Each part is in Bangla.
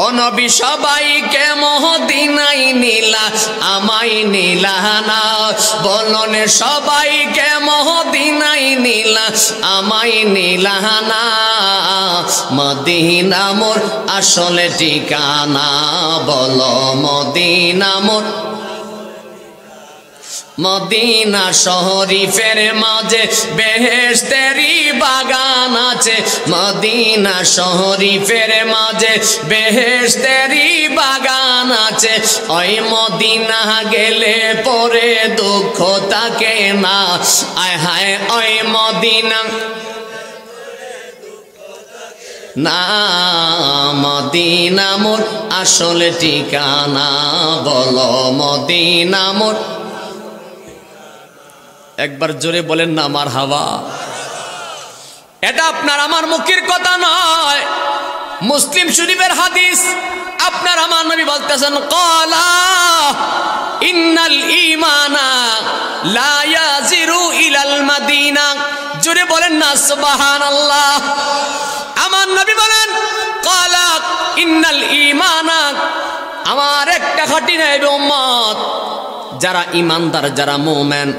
ও নবী সবাইকে মদিনায় নিলা আমায় নিলা না বলুন সবাইকে মদিনায় নিলা আমায় নিলা না মদিনা মোর আসলে ঠিকানা বলো মদিনা মোর মদিনা শরীফের মাঝে বেহেশতেরি বাগান আছে মদিনা শরীফের মাঝে বেহেশতেরি বাগান আছে ওই মদিনা গেলে পরে দুঃখ থাকে না আয় হায় ওই মদিনা না মদিনা মোর আসলে ঠিকানা বলো মদিনা মোর একবার জোরে বলেন না মারহাবা। এটা আপনার আমার মুখের কথা নয়, মুসলিম শরীফের হাদিস। আপনার আমার নবী বলতেছেন ক্বালা ইন্নাল ঈমানা লা ইয়াজিরু ইলাল মাদিনা। জোরে বলেন না সুবহানাল্লাহ। আমার নবী বলেন ক্বালা ইন্নাল ঈমানা, আমার একটা খাঁটি নবী উম্মত যারা ঈমানদার যারা মুমিন,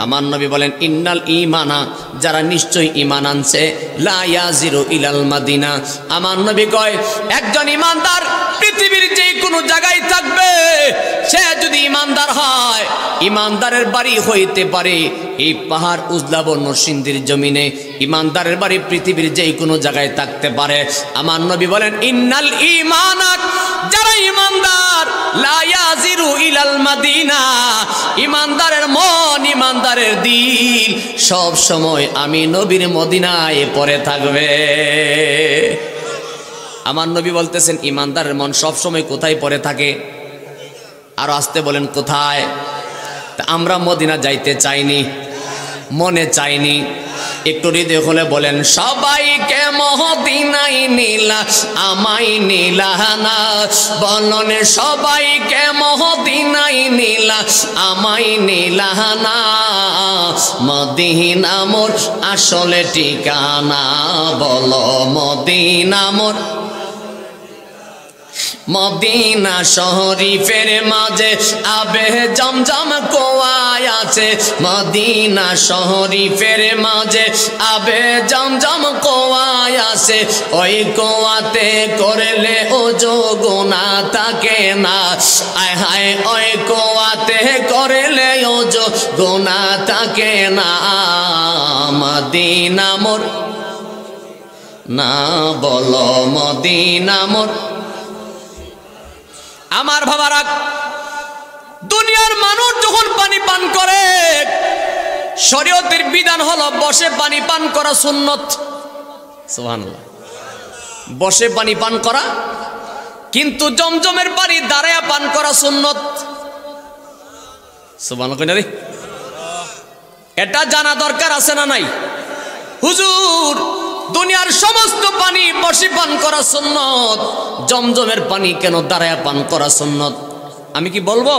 আমার নবী বলেন ইন্নাল ঈমানা, যারা নিশ্চয়ই ঈমান আনছে লা ইয়াজিরু ইলাল মাদিনা। আমার নবী কয় একজন ঈমানদার পৃথিবীর যে কোনো জায়গায় থাকবে, সে যদি ঈমানদার হয়, ঈমানদারের বাড়ি হইতে পারে এই পাহাড় উজলাবন নরসিংদীর জমিনে, ঈমানদারের বাড়ি পৃথিবীর যে কোনো জায়গায় থাকতে পারে। আমার নবী বলেন ইন্নাল ঈমানা, যারা ঈমানদার লা ইয়াজিরু ইলাল মাদিনা, ঈমানদারের মন ঈমানদারের দিল সব সময় আমি নবীর মদিনায় পড়ে থাকবে। আমার নবী বলতেছেন ঈমানদারের মন সব সময় কোথায় পড়ে থাকে? আর আসতে বলেন কোথায়? তা আমরা মদিনা যাইতে চাইনি, মনে চাইনি, একটু হৃদয় হলে বলেন সবাইকে মদিনায় নিলা আমায় নিলা না বলুন সবাইকে মদিনায় নিলা আমায় নিলা না মদিনা মোর আসলে ঠিকানা বলো মদিনা মোর মদিনা শরীফের মাঝে আবে জমজম কুয়া আছে মদিনা শরীফের মাঝে আবে জমজম কুয়া আছে ওই কুয়াতে করলে ওযু গুনাহ থাকে না আয় হায় ওই কুয়াতে করলে ওযু গুনাহ থাকে না মদিনা মোর না বলো মদিনা মোর। আমার বাবারা, দুনিয়ার মানুষ যখন পানি পান করে শরীয়তের বিধান হলো বসে পানি পান করা সুন্নত। সুবহানাল্লাহ, বসে পানি পান করা, কিন্তু জমজমের পানি দাঁড়ায়া পান করা সুন্নত। সুবহানাল্লাহ, এটা জানা দরকার আছে না নাই? হুজুর, দুনিয়ার সমস্ত পানি বসে পান করা সুন্নত, জমজমের পানি কেন দাঁড়ায়া পান করা সুন্নত? আমি কি বলবো?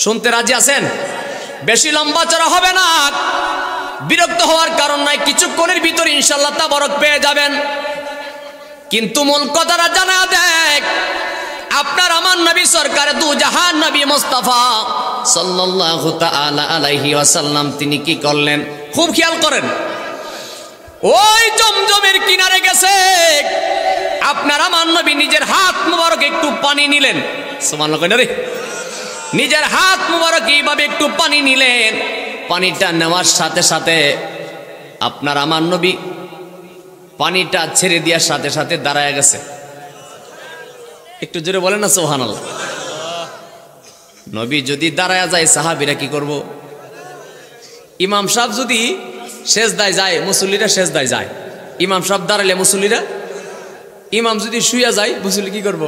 শুনতে রাজি আছেন? বেশি লম্বা চড়া হবে না, বিরক্ত হওয়ার কারণ নাই, কিছুক্ষণের ভিতরে ইনশাআল্লাহ তাবারক পেয়ে যাবেন। কিন্তু মূল কথাটা জানা দেখ, আপনার আমার নবী সরকার দু জাহান নবী মুস্তাফা সাল্লাল্লাহু তাআলা আলাইহি ওয়াসাল্লাম তিনি কি করলেন? খুব খেয়াল করেন। ওই জমজমের কিনারে গেছে, আপনার আমার নবী নিজের হাত মুবারক একটু পানি নিলেন। সুবহানাল্লাহ, নিজের হাত মুবারক এইভাবে একটু পানি নিলেন। পানিটা নেওয়ার সাথে সাথে আপনার আমার নবী পানিটা ছেড়ে দেওয়ার সাথে সাথে দাঁড়ায় গেছে। একটু জোরে বলেন না সুবহানাল্লাহ। নবী যদি দাঁড়ায় যায়, সাহাবীরা কি করব? ইমাম সাহেব যদি সেজদায় যায়, মুসল্লিরা সেজদায় যায়, ইমাম সাহেব দাঁড়ালে মুসল্লিরা, ইমাম যদি শুয়ে যায়, মুসল্লি কি করব?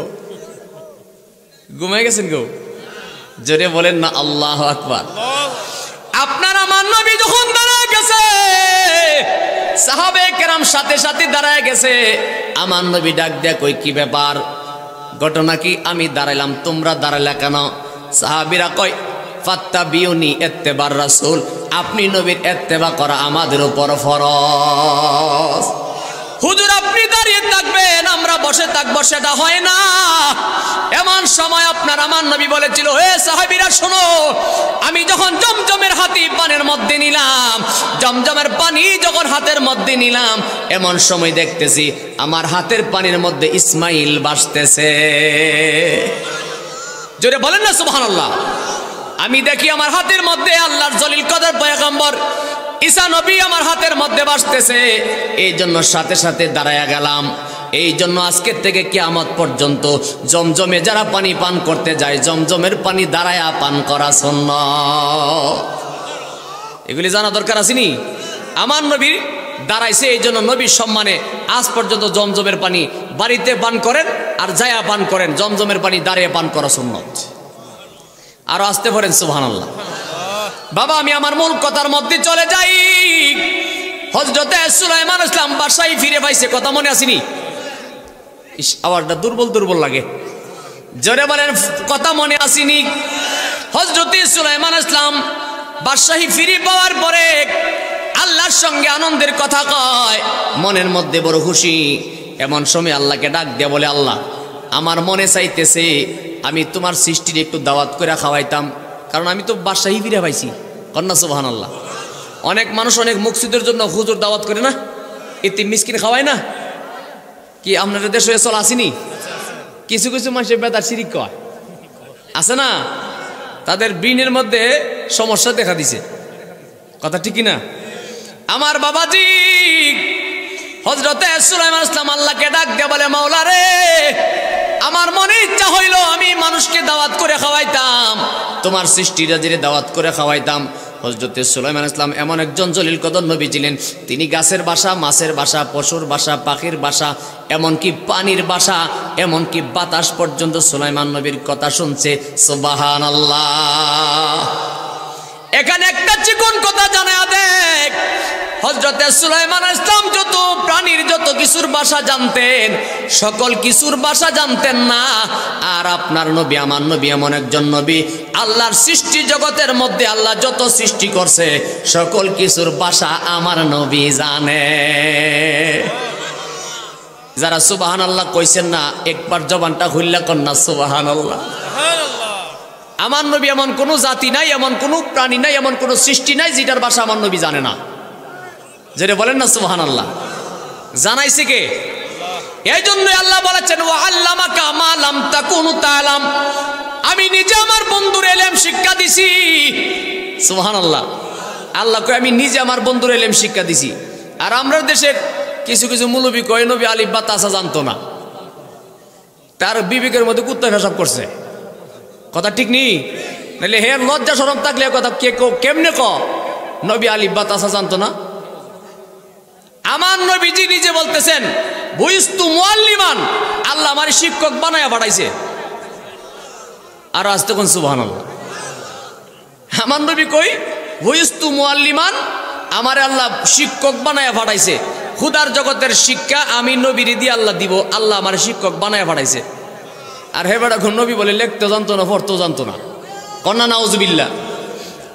ঘুমায় গেছেন গো? জোরে বলেন না আল্লাহু আকবার। আপনার আমার নবী যখন দাঁড়ায় গেছে, সাহাবে কেরাম সাথে সাথে দাঁড়ায় গেছে। আমার নবী ডাক দেয়া কই কি ব্যাপার, ঘটনা কি? আমি দাঁড়াইলাম, তোমরা দাঁড়ালে কেন? সাহাবীরা কয় ফাত্তাবিউনি ইত্তিবার রাসূল, আপনি নবীর ইত্তেবা করা আমাদের উপর ফরজ। হুজুর আপনি দাঁড়িয়ে থাকবেন আমরা বসে থাকবো, সেটা হয় না। এমন সময় আপনার আমার নবী বলেছিল, হে সাহাবীরা শোনো, আমি যখন জমজমের হাতি পানের মধ্যে নিলাম, জমজমের পানি যখন হাতের মধ্যে নিলাম, এমন সময় দেখতেছি আমার হাতের পানির মধ্যে ইসমাইল ভাসতেছে। জোরে বলেন না সুবহানাল্লাহ। আমি দেখি আমার হাতের মধ্যে আল্লাহর জলিল কদর পয়গম্বর ঈসা নবী আমার হাতের মধ্যে ভাসতেছে। এই জন্য সাথে সাথে দাঁড়ায়া গেলাম। এই জন্য আজকের থেকে কিয়ামত পর্যন্ত জমজমে যারা পানি পান করতে যায়, জমজমের পানি দাঁড়ায়া পান করা সুন্নাত। এগুলি জানা দরকার আসেনি? আমার নবী দাঁড়াইছে, এই জন্য নবীর সম্মানে আজ পর্যন্ত জমজমের পানি বাড়িতে পান করেন আর যায়া পান করেন, জমজমের পানি দাঁড়িয়ে পান করা সুন্নাত। আরো আসতে পারেন সুবহানাল্লাহ। বাবা আমি আমার মূল কথার মধ্যে চলে যাই। হযরতে সুলাইমান ইসলাম বাসায় ফিরে পাইছে, কথা মনে আসেনি? আওয়াজটা দুর্বল দুর্বল লাগে, জোরে বলেন কথা মনে আসেনি? হযরতে সুলাইমান ইসলাম বাদশাহী ফিরে পাওয়ার পরে আল্লাহর সঙ্গে আনন্দের কথা কয়, মনের মধ্যে বড় খুশি। এমন সময় আল্লাহকে ডাক দিয়ে বলে, আল্লাহ আমার মনে চাইতেছে আমি তোমার সৃষ্টির একটু দাওয়াত করে খাওয়াইতাম, কারণ আমি তো বাদশাহী ফিরে পাইছি। কন্যা সুবহানাল্লাহ। অনেক মানুষ অনেক মুকসিদের জন্য হুজুর দাওয়াত করে না, এতিম মিসকিন খাওয়ায় না। কি আপনাদের দেশে চল আসেনি? কিছু কিছু মানুষের বেদার শিরিক কয় আছে না, তাদের ব্রেনের মধ্যে সমস্যা দেখা দিছে। কথা ঠিক না? আমার বাবাজি হযরতে সুলাইমান ইসলাম আল্লাহকে ডাক দিয়ে বলে, মাওলা রে আমার মনে ইচ্ছা হইল আমি মানুষকে দাওয়াত করে খাওয়াইতাম, তোমার সৃষ্টিরা যে দাওয়াত করে খাওয়াইতাম। হযরতে সুলাইমান ইসলাম এমন একজন জলিল কদর নবী ছিলেন, তিনি গাছের বাসা, মাছের বাসা, পশুর বাসা, পাখির বাসা, এমনকি পানির বাসা, এমনকি বাতাস পর্যন্ত সুলাইমান নবীর কথা শুনছে। সুবহানাল্লাহ। এখানে একটা চিকন কথা জানা দেখ, হযরতে সুলাইমান ইসলাম যত প্রাণীর যত কিছুর ভাষা জানতেন, সকল কিছুর ভাষা জানতেন না। আর আপনার নবী আমার নবী এমন একজন নবী, আল্লাহর সৃষ্টি জগতের মধ্যে আল্লাহ যত সৃষ্টি করছে সকল কিছুর ভাষা আমার নবী জানে। যারা সুবহানাল্লাহ কইছেন না, একবার জবানটা খুললা কন্যা সুবহানাল্লাহ। আমার নবী এমন কোনো জাতি নাই, এমন কোনো প্রাণী নাই, এমন কোনো সৃষ্টি নাই যেটার ভাষা আমার নবী জানে না। যেটা বলেন না সুবহানাল্লাহ। জানাইছে কে? এই জন্য আল্লাহ বলেছেন, ওয়া আল্লামাকা মা লাম তাকুনু তাআলাম, আমি নিজে আমার বন্ধুর ইলম শিক্ষা দিছি। সুবহানাল্লাহ। আল্লাহ কয় আমি নিজে আমার বন্ধুর ইলম শিক্ষা দিছি। আর আমরা দেশের কিছু কিছু মুলবি কয় নবী আলিফ বা তাসা জানতো না, তার বিবেকের মধ্যে কুত্তা পেশাব করছে। কথা ঠিক নেই? নাহলে হে লজ্জা শরম থাকলে কথা কে কেমনে ক নবী আলিফ বা তাসা জানতো না? আমার নবীজি নিজে বলতেছেন, বুইস্তু মুআল্লিমান, আল্লাহ আমার শিক্ষক বানায়া পাঠাইছে। আর আজ তখন সুবহানাল্লাহ। আমার নবী কই, বুইস্তু মুআল্লিমান, আমার আল্লাহ শিক্ষক বানায়া পাঠাইছে। খুদার জগতের শিক্ষা আমি নবীর দিয়ে আল্লাহ দিব, আল্লাহ আমার শিক্ষক বানায়া পাঠাইছে। আর হে বেটা নবী বলে লিখতে জানতো না, পড়তেও জানতো না। কন্যা নাউজুবিল্লাহ।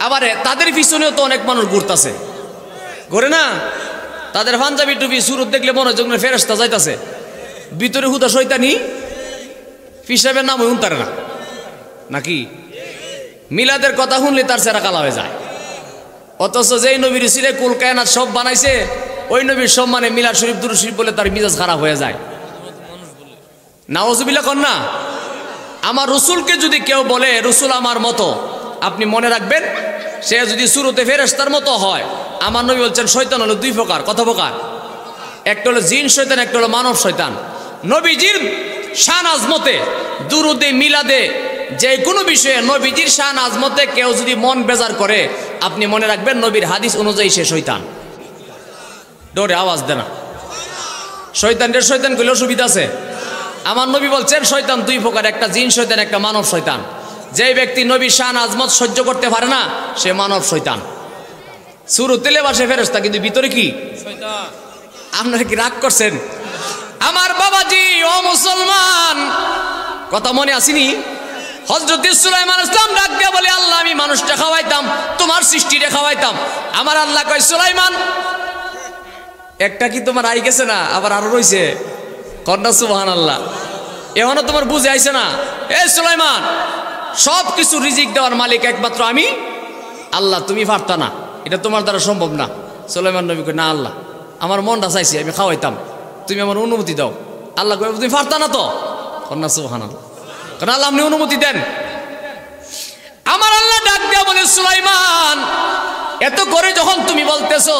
আবার তাদের পিছনেও তো অনেক মানুষ ঘুরতেছে, ঘুরে না? তাদের পাঞ্জাবি টুপি সুরত দেখলে মনে হয় যেন ফেরেশতা যাইতাছে, ভিতরে হুদা শয়তানি হিসাবের নাম উনতারে না নাকি? মিলাদের কথা শুনলে তার চেহারা কালা হয়ে যায়। অথচ যেই নবীর ছিলে কুল কায়নাত সব বানাইছে, ওই নবীর সম্মানে মিলাদ শরীফ দুরূদ শরীফ বলে তার মিজাজ খারাপ হয়ে যায়। নাউজুবিল্লাহ কন্যা। আমার রসুলকে যদি কেউ বলে রসুল আমার মতো, আপনি মনে রাখবেন সে যদি সুরতে ফেরেশতার মতো হয়। আমার নবী বলছেন শয়তান হলো দুই প্রকার। কত প্রকার? একটা হলো জিন শয়তান, একটা হলো মানব শয়তান। নবীজির শান আজমতে, দুরুদে মিলাদে, যে কোনো বিষয়ে নবীজির শান আজমতে কেউ যদি মন বেজার করে, আপনি মনে রাখবেন নবীর হাদিস অনুযায়ী সে শয়তান। ডোরে আওয়াজ দেনা, শয়তানের শয়তান করলে অসুবিধা আছে? আমার নবী বলছেন শয়তান দুই প্রকার, একটা জিন শয়তান, একটা মানব শয়তান। যে ব্যক্তি নবীর শান আজমত সহ্য করতে পারে না, সে মানব শয়তান। শুরুতে লেবাসে ফেরেশতা, কিন্তু ভিতরে কি শয়তান। আপনারা কি রাগ করছেন? আমার বাবাজি ও মুসলমান, কথা মনে আসেনি? হযরত সুলাইমান ইসলাম ডাক দিয়ে বলে, আল্লাহ আমি মানুষটা খাওয়াইতাম, তোমার সৃষ্টিটা খাওয়াইতাম। আমার আল্লাহ কয়, সুলাইমান একটা কি তোমার আই গেছে না, আবার আরো রয়েছে। কন্যা সুবহানাল্লাহ। এখনো তোমার বুঝে আইছে না? এ সুলাইমান, সব কিছু রিজিক দেওয়ার মালিক একমাত্র আমি আল্লাহ, তুমি পারতা না, এটা তোমার দ্বারা সম্ভব না। সুলাইমান নবী কই, না আল্লাহ, আমার মনটা চাইছে আমি খাওয়াইতাম, তুমি আমার অনুমতি দাও। আল্লাহ কই, তুমি পারতা না তো। কন্যা সুবহানাল্লাহ। কারণ আল্লাহ আপনি অনুমতি দেন। আমার আল্লাহ ডাক দেয়া বলে, সুলাইমান, এত করে যখন তুমি বলতেছো,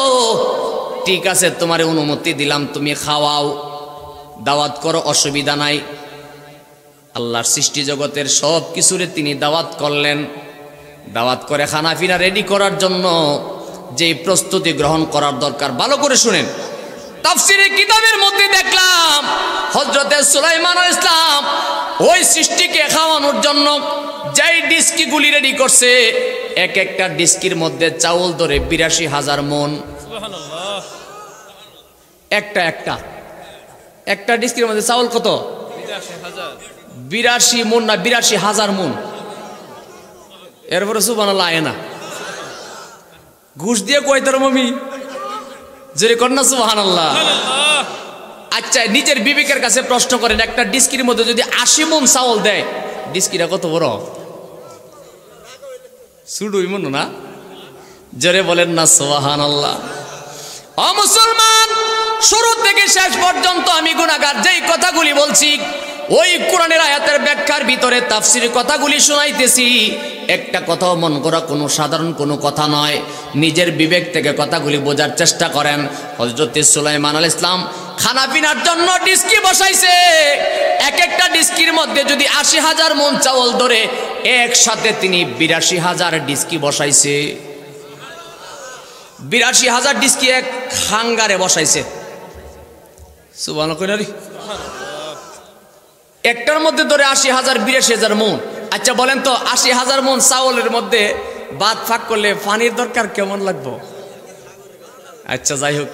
ঠিক আছে তোমার অনুমতি দিলাম, তুমি খাওয়াও, দাওয়াত করো, অসুবিধা নাই। আল্লাহর সৃষ্টি জগতের সব কিছুরে তিনি দাওয়াত করলেন। দাওয়াত করে খানাপিনা রেডি করার জন্য যে প্রস্তুতি গ্রহণ করার দরকার, ভালো করে শুনেন। তাফসীরের কিতাবের মধ্যে দেখলাম হযরতে সুলাইমান আলাইহিস সালাম ওই সৃষ্টিকে খাওয়ানোর জন্য যেই ডিস্কিগুলি রেডি করছে, এক একটা ডিস্কির মধ্যে চাউল ধরে ৮২,০০০ মণ। সুবহানাল্লাহ। একটা ডিস্কির মধ্যে চাউল কত? ৮২ মণ না ৮২,০০০ মণ। এরপরে সুবহানাল্লাহ আয় না, ঘুষ দিয়ে কয় তোর মমি জোরে কন্যা সুবহানাল্লাহ। আচ্ছা, নিজের বিবেকের কাছে প্রশ্ন করেন, একটা ডিস্কির মধ্যে যদি ৮০ মণ চাউল দেয়, ডিস্কিটা কত বড়? সুডুই মন না? জোরে বলেন না সুবহানাল্লাহ। ও মুসলমান, শুরু থেকে শেষ পর্যন্ত আমি গুনাহগার, যেই কথাগুলি বলছি ওই কোরআনের আয়াতের ব্যাখ্যার ভিতরে তাফসীরের কথাগুলি শোনাইতেছি। একটা কথাও মন করা কোনো সাধারণ কোনো কথা নয়। নিজের বিবেক থেকে কথাগুলি বোঝার চেষ্টা করেন। হযরত সুলাইমান আলাইহিস সালাম খানা পিনার জন্য ডিস্কি বসাইছে। এক একটা ডিস্কির মধ্যে যদি ৮০,০০০ মণ চাউল ধরে, একসাথে তিনি ৮২,০০০ ডিস্কি বসাইছে। ৮২,০০০ ডিস্কি এক হাঙ্গারে বসাইছে। সুবহানাল্লাহ। একটার মধ্যে ধরে ৮০,০০০, ৮২,০০০ মণ। আচ্ছা বলেন তো, ৮০,০০০ মণ চাউলের মধ্যে ভাত ফাঁক করলে পানির দরকার কেমন লাগবো? আচ্ছা যাই হোক,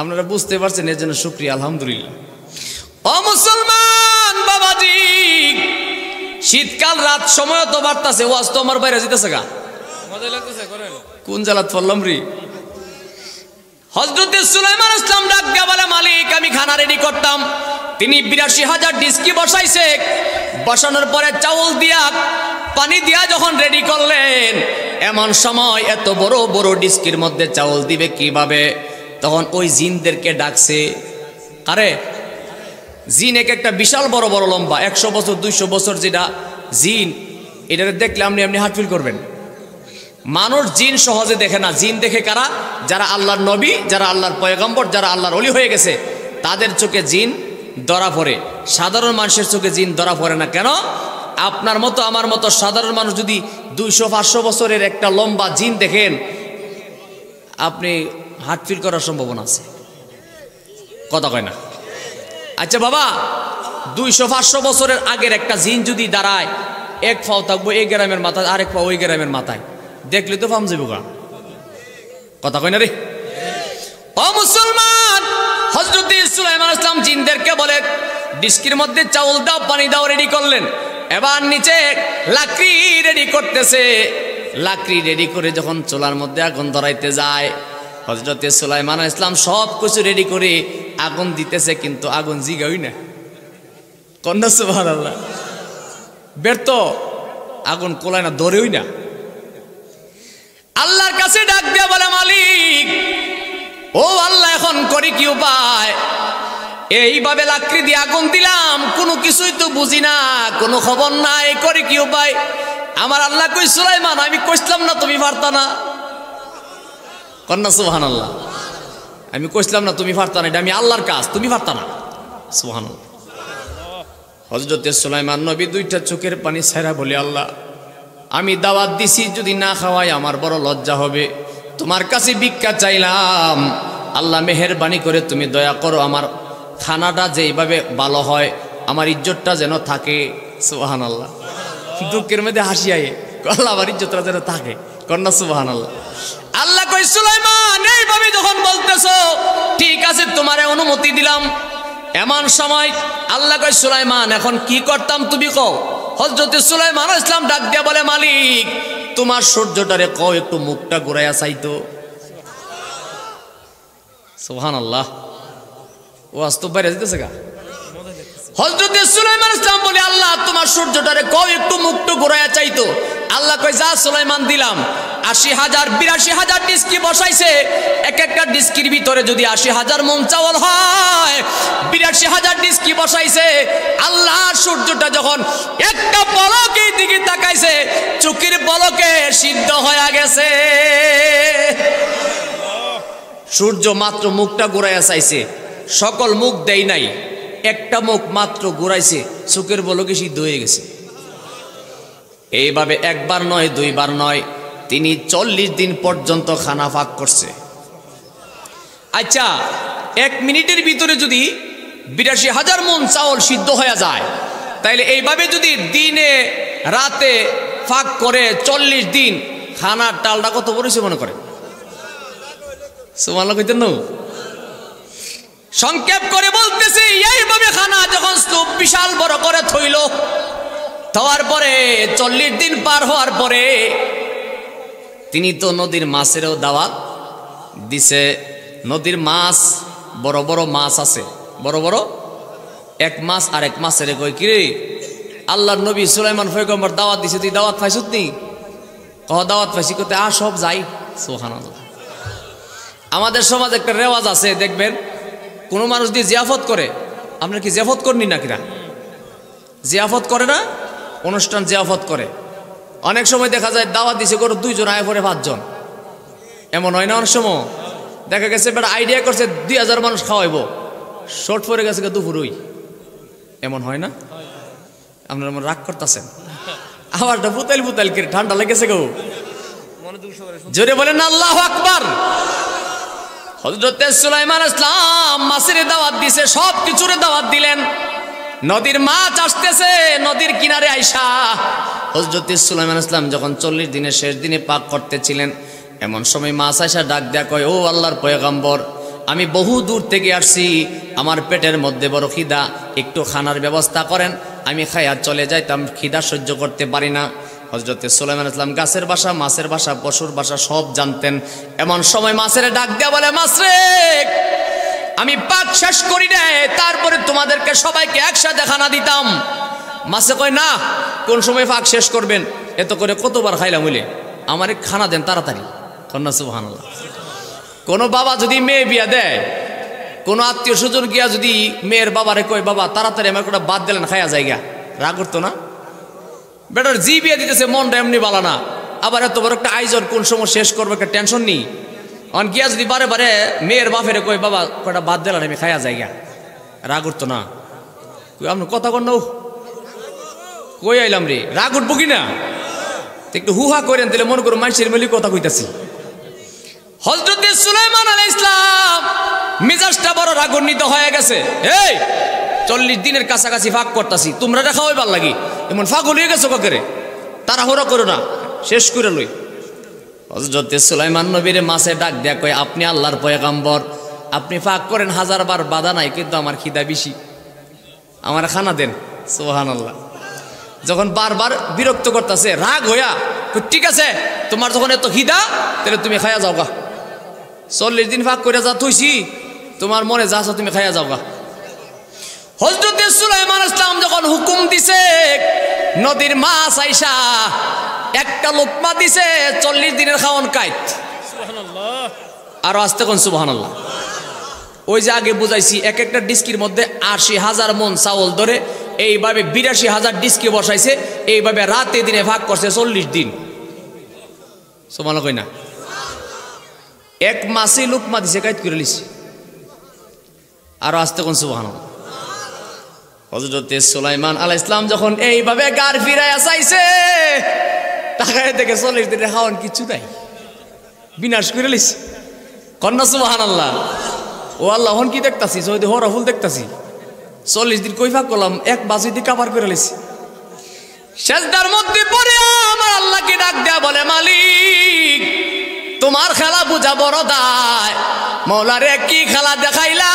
আপনারা বুঝতে পারছেন, এর জন্য শুকরিয়া, আলহামদুলিল্লাহ। ও মুসলমান বাবাজি, শীতকাল রাত সময় তো বাড়তাছে, ওয়াজ তো আমার বাইরে যেতেছে গা, মজা লাগতেছে। কোন জালাত পড়লাম রে? হযরত সুলাইমান আলাইহিস সালাম ডাক দিয়া বলে, মালিক আমি খানা রেডি করতাম। তিনি ৮২,০০০ ডিস্কি বসাইছে। বসানোর পরে চাউল দিয়া পানি দিয়া যখন রেডি করলেন, এমন সময় এত বড় বড় ডিস্কির মধ্যে চাউল দিবে কিভাবে? তখন ওই জিনদেরকে ডাকছে। আরে জিন এক একটা বিশাল বড় বড় লম্বা, ১০০ বছর ২০০ বছর যেটা জিন, এটা দেখলে আপনি হার্ট ফিল করবেন। মানুষ জিন সহজে দেখে না। জিন দেখে কারা? যারা আল্লাহর নবী, যারা আল্লাহর পয়গম্বর, যারা আল্লাহর ওলি হয়ে গেছে, তাদের চোখে জিন ধরা পড়ে। সাধারণ মানুষের চোখে জিন ধরা পড়ে না। কেন? আপনার মতো আমার মতো সাধারণ মানুষ যদি ২০০-৫০০ বছরের একটা লম্বা জিন দেখেন, আপনি হার্ট ফিল করার সম্ভাবনা আছে। কথা কয় না? আচ্ছা বাবা, ২০০-৫০০ বছরের আগের একটা জিন যদি দাঁড়ায়, এক পাও থাকবো এই গ্রামের মাথায়, আরেক পাও ওই গ্রামের মাথায়, দেখলে তো ফাম যাবো গা। কথা কয় না রে? ও মুসলমান, হযরত সুলাইমান আলাইহিস সালাম জিনদেরকে বলে, ডিস্কির মধ্যে চাউল দাও, পানি দাও, রেডি করলেন। এবার নিচে লাকড়ি রেডি করতেছে। লাকড়ি রেডি করে যখন চুলার মধ্যে আগুন ধরাইতে যায়, হযরত সুলাইমান আলাইহিস সালাম সব কিছু রেডি করে আগুন দিতেছে, কিন্তু আগুন জিগাই না। কন্যা সুবহানাল্লাহ। ব্যর্থ, আগুন কোলায় না, ধরেই না। আল্লাহর কাছে ডাক দিয়া বলে, মালিক ও আল্লাহ, এখন করি কি উপায়? এইভাবে লাকড়ি দিয়ে আগুন দিলাম, কোনো কিছুই তো বুঝি না, কোনো খবর নাই, করি কি উপায়? আমার আল্লাহ কই, সুলাইমান আমি কইছিলাম না তুমি পারতা না? কন্যা সুবহানাল্লাহ। আমি কইছিলাম না তুমি পারতা না, এটা আমি আল্লাহর কাজ, তুমি পারতা না। সুবহানাল্লাহ। হযরত সুলাইমান নবী দুইটা চোখের পানি ছেড়া বলে, আল্লাহ আমি দাওয়াত দিছি, যদি না খাওয়াই আমার বড় লজ্জা হবে। তোমার কাছে ভিক্ষা চাইলাম, আল্লাহ মেহেরবানি করে তুমি দয়া করো, আমার খানাটা যেইভাবে ভালো হয়, আমার ইজ্জতটা যেন থাকে। সুবহানাল্লাহ। দুঃখের মধ্যে হাসি আয়ে, আল্লাহ আমার ইজ্জতটা যেন থাকে। কন্যা সুবহানাল্লাহ। আল্লাহ কই, সুলাইমান এইভাবে যখন বলতেছো, ঠিক আছে তোমারে অনুমতি দিলাম। এমন সময় আল্লাহ কই, সুলাইমান এখন কি করতাম তুমি কও। হযরত সুলাইমান আলাইহিস সালাম ডাক দিয়া বলে, মালিক তোমার সূর্যটারে কও একটু মুখটা ঘুরাইয়া চাইতো। সুবহানাল্লাহ। ওয়াজ তো বাইরে যেতেছে গা। হযরত সুলাইমান ইসলাম বলে, আল্লাহ তোমার সূর্যটারে কও একটু মুক্ত ঘুরাইয়া চাইতো। আল্লাহ কয় যা সুলাইমান দিলাম। ৮০,০০০ ৮২,০০০ ডিস্কি বসাইছে। এক একটা ডিস্কির ভিতরে যদি ৮০,০০০ মন চাউল হয়, ৮২,০০০ ডিস্কি বসাইছে। আল্লাহ সূর্যটা যখন একটা পলকের দিকে তাকাইছে, চোখের পলকে সিদ্ধ হয়ে গেছে। সূর্য মাত্র মুখটা ঘুরাইয়া চাইছে, সকল মুখ দেয় নাই, একটা মুখ মাত্র ঘুরাইছে, চোখের পলকে সিদ্ধ হয়ে গেছে। এইভাবে একবার নয়, দুইবার নয়, তিনি ৪০ দিন পর্যন্ত খানা পাক করছে। আচ্ছা, ১ মিনিটের ভিতরে যদি ৮২,০০০ মন চাউল সিদ্ধ হয়ে যায়, তাইলে এইভাবে যদি দিনে রাতে ফাঁক করে ৪০ দিন, খানার টালটা কত পড়েছে মনে করেন? সুবহানাল্লাহ কইতেন না? সংক্ষেপ করে বলতেছি, এইভাবে খানা যখন স্তূপ বিশাল বড় করে থইল, থওয়ার পরে ৪০ দিন পার হওয়ার পরে তিনি তো নদীর মাছেরও দাওয়াত দিছে। নদীর মাছ, বড় বড় মাছ আছে, বড় বড় এক মাছ আর এক মাছের কই কিরে আল্লাহর নবী সুলাইমান পয়গম্বর দাওয়াত দিছে, তুই দাওয়াত পাইছত নি? কহ দাওয়াত পাইছি। কতে আ সব যাই। সুবহানাল্লাহ। আমাদের সমাজে একটা রেওয়াজ আছে, দেখবেন কোনো মানুষ দিয়ে জিয়াফত করে, আপনার কি জিয়াফত করনি না কিনা? জিয়াফত করে না, অনুষ্ঠান জিয়াফত করে। অনেক সময় দেখা যায় দাওয়াত দিছে করে ২ জন আয় পরে ৫ জন, এমন হয় না? অনেক সময় দেখা গেছে বেটা আইডিয়া করছে ২,০০০ মানুষ খাওয়াইব, শর্ট পরে গেছে দুপুরই, এমন হয় না? আপনারা মনে রাগ করতেছেন? আবারটা বুতাইল বুতাইল করে ঠান্ডা লেগেছে গো, জোরে বলেন না আল্লাহু আকবার। হযরত সুলাইমান ইসলাম মাছের দাওয়াত দিছে, সব কিছুর দাওয়াত দিলেন। নদীর মাছ আসতেছে, নদীর কিনারে আইসা হযরত সুলাইমান ইসলাম যখন ৪০ দিনের শেষ দিনে পাক করতেছিলেন, এমন সময় মাছ আইসা ডাক দেয়া কয়, ও আল্লাহর পয়গম্বর, আমি বহু দূর থেকে আসছি, আমার পেটের মধ্যে বড় খিদা, একটু খানার ব্যবস্থা করেন, আমি খাইয়া চলে যাইতাম, খিদা সহ্য করতে পারি না। হযরত সুলাইমান ইসলাম গাছের ভাষা, মাছের ভাষা, পশুর ভাষা সব জানতেন। এমন সময় মাছের ডাক দেয়া বলে, মাছ রে, আমি পাক শেষ করি না, তারপরে তোমাদেরকে সবাইকে একসাথে খানা দিতাম। মাছে কয়, না, কোন সময় পাক শেষ করবেন? এত করে কতবার খাইলাম হইলে, আমারে খানা দেন তাড়াতাড়ি। কন্যা সুবহানাল্লাহ। কোনো বাবা যদি মেয়ে বিয়া দেয়, কোনো আত্মীয় স্বজন গিয়া যদি মেয়ের বাবারে কয়, বাবা তাড়াতাড়ি আমার কোটা বাদ দিলেন, খাইয়া যাইগা, রাগ করতো না? বেটার জি বিয়া দিতেছে, মনটা এমনি বালা না, আবার এত বড় একটা আয়োজন কোন সময় শেষ করবো, একটা টেনশন নেই। অন গিয়া যদি বারে বারে মেয়ের বাপেরে কই, বাবা কটা বাদ দিলেন, আমি খাইয়া যাইগা, রাগ উঠতো না? আপনি কথা কন না, কই আইলাম রে, রাগ উঠবো কিনা? একটু হুহা করেন, তাহলে মনে করো মানুষের মিলি কথা কইতাছি। হযরত সুলাইমান আলাইহিস সালাম মিজাজটা বড় রাগান্বিত হয়ে গেছে। এই ৪০ দিনের কাছাকাছি ফাঁক করতাছি, তোমরা দেখাওই ভাল লাগি, এমন ফাঁকল হয়ে গেছো কাকেরে, তাড়াহুড়া করো না, শেষ করে লই। হযরত সুলাইমান নবীর মাছে ডাক দেয়া কয়, আপনি আল্লাহর পয়গম্বর, আপনি ফাঁক করেন, ১০০০ বার বাধা নাই, কিন্তু আমার খিদা বেশি, আমার খানা দেন। সুবহানাল্লাহ। যখন বারবার বিরক্ত করতেছে, রাগ হইয়া, ঠিক আছে তোমার যখন এত খিদা, তাহলে তুমি খাইয়া যাও গা, ৪০ দিন ফাঁক করে যা থইছি, তোমার মনে যা আছে তুমি খাইয়া যাও গা। হযরত সুলাইমান ইসলাম যখন হুকুম দিছে, নদীর মাছ আইসা একটা লোকমা দিছে, ৪০ দিনের খাওয়ান কাইত। সুবহানাল্লাহ। আরো আসতে কোন সুবহানাল্লাহ। ওই যে আগে বুঝাইছি, এক একটা ডিস্কির মধ্যে ৮০,০০০ মন চাউল ধরে এইভাবে ৮২,০০০ ডিস্কি বসাইছে, এইভাবে রাতে দিনে ভাগ করছে ৪০ দিন। সুবহানাল্লাহ কই না? এক মাসে লোকমা দিছে, কাইত করে লিছে। আরো আসতে কোন সুবহানাল্লাহ। হযরত সুলাইমান আলাইহিস সালাম যখন এইভাবে গার ফিরাইয়া চাইছে, তাকায় দেখে ৪০ দিনের খাওয়ান কিছু নাই, বিনাশ করে লিছে। কন্যা সুবহানাল্লাহ। ও আল্লাহ, হন কি দেখতাছি, যদি হরা ফুল দেখতাছি, ৪০ দিন কই ফাঁক করলাম, এক বাজি দিয়ে কাবার করে লিছি। সেজদার মধ্যে পড়ে আমার আল্লাহকে ডাক দেয়া বলে, মালিক তোমার খেলা বুঝা বড় দায়, মৌলারে কি খেলা দেখাইলা,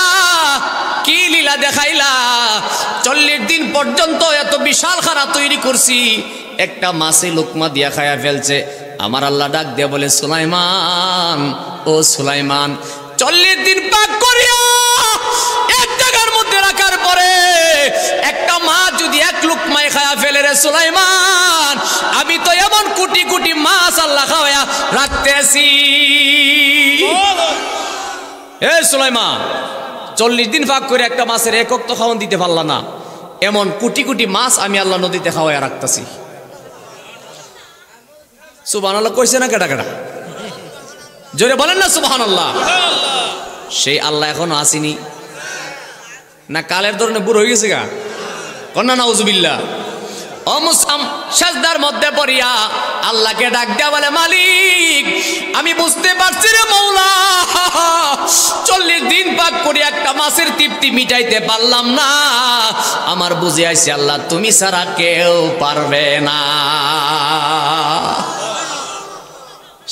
কি লীলা দেখাইলা, ৪০ দিন পর্যন্ত এত বিশাল খানা তৈরি করছি, একটা মাছে লোকমা দিয়া খায়া ফেলছে। আমার আল্লাহ ডাক দেয়া বলে, সুলাইমান, ও সুলাইমান, 40 দিন পাক করিয়া এক জায়গার মধ্যে রাখার পরে একটা মা যদি এক লুকমায় খায়া ফেলে রে সুলাইমান, আমি তো এমন কোটি কোটি মাছ আল্লাহ খাওয়া রাখতেছি। এ সুলাইমান, 40 দিন পাক করে একটা মাছের একক তো খাওয়ান দিতে পারলা না, এমন কোটি কোটি মাছ আমি আল্লাহ নদীতে খাওয়াইয়া রাখতেছি। সুবহানাল্লাহ কইছে না কেডা কেডা? জোরে বলেন না সুবহানাল্লাহ। সেই আল্লাহ এখনো আসেনি না? কালের ধরনের বুড়ো হয়ে গেছে গা? কন্যা নাউজুবিল্লাহ। ও মুসলাম, সাজদার মধ্যে পড়িয়া আল্লাহকে ডাক দেয়া বলে, মালিক আমি বুঝতে পারছি রে মৌলা, 40 দিন পাক করে একটা মাছের তৃপ্তি মিটাইতে পারলাম না। আমার বুঝে আইছে আল্লাহ তুমি ছাড়া কেউ পারবে না।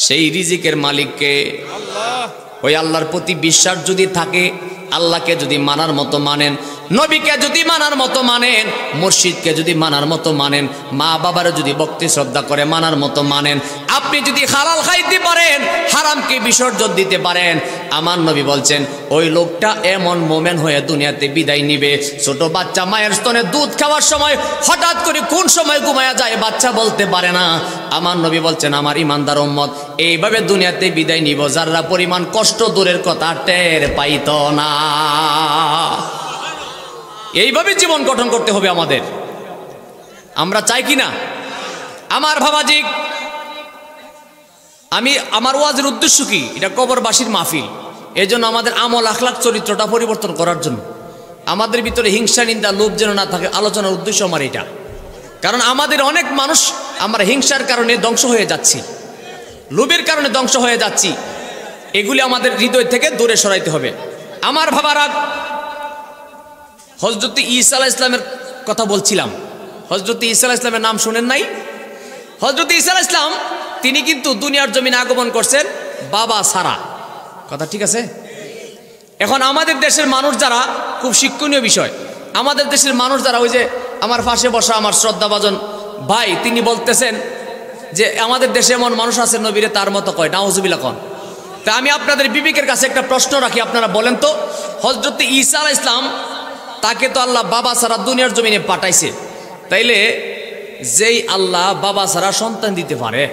সেই রিজিকের মালিককে, ওই আল্লাহর প্রতি বিশ্বাস যদি থাকে, আল্লাহকে যদি মানার মতো মানেন, নবীকে যদি মানার মতো মানেন, মুর্শিদকে যদি মানার মতো মানেন, মা বাবারে যদি ভক্তি শ্রদ্ধা করে মানার মতো মানেন, আপনি যদি হালাল খাইতে পারেন, হারামকে বিসর্জন দিতে পারেন, আমার নবী বলছেন ওই লোকটা এমন মোমেন হয়ে দুনিয়াতে বিদায় নিবে। ছোট বাচ্চা মায়ের স্তনে দুধ খাওয়ার সময় হঠাৎ করে কোন সময় ঘুমায়া যায় বাচ্চা বলতে পারে না। আমার নবী বলছেন আমার ইমানদার উম্মত এইভাবে দুনিয়াতে বিদায় নিব, যারা পরিমাণ কষ্ট দূরের কথা টের পাইত না। এইভাবে জীবন গঠন করতে হবে আমাদের। আমরা চাই কি না? আমার বাবাজি, আমার ওয়াজের উদ্দেশ্য কি? এটা কবরবাসীর মাহফিল। এই জন্য আমাদের আমল আখলাক চরিত্রটা পরিবর্তন করার জন্য, আমাদের ভিতরে হিংসা নিন্দা লোভ যেন না থাকে, আলোচনার উদ্দেশ্য আমার এটা। কারণ আমাদের অনেক মানুষ আমরা হিংসার কারণে ধ্বংস হয়ে যাচ্ছি, লোভের কারণে ধ্বংস হয়ে যাচ্ছি। এগুলি আমাদের হৃদয় থেকে দূরে সরাইতে হবে। আমার বাবারা, হযরত ঈসা আলাইহিস সালামের কথা বলছিলাম। হযরত ঈসা আলাইহিস সালামের নাম শুনেন নাই? হযরত ঈসা আলাইহিস সালাম তিনি কিন্তু দুনিয়ার জমিনে আগমন করছেন বাবা ছাড়া। কথা ঠিক আছে? এখন আমাদের দেশের মানুষ যারা, খুব শিক্ষণীয় বিষয়, আমাদের দেশের মানুষ যারা, ওই যে আমার পাশে বসা আমার শ্রদ্ধাভাজন ভাই, তিনি বলতেছেন যে আমাদের দেশে এমন মানুষ আছে নবীরে তার মতো কয়, নাউজুবিল্লাহ কন। তা আমি আপনাদের বিবেকের কাছে একটা প্রশ্ন রাখি, আপনারা বলেন তো, হযরত ঈসা আলাইহিস সালাম তাকে তো আল্লাহ বাবা ছাড়া দুনিয়ার জমিনে পাঠাইছে, তাইলে যেই আল্লাহ বাবা ছাড়া সন্তান দিতে পারে,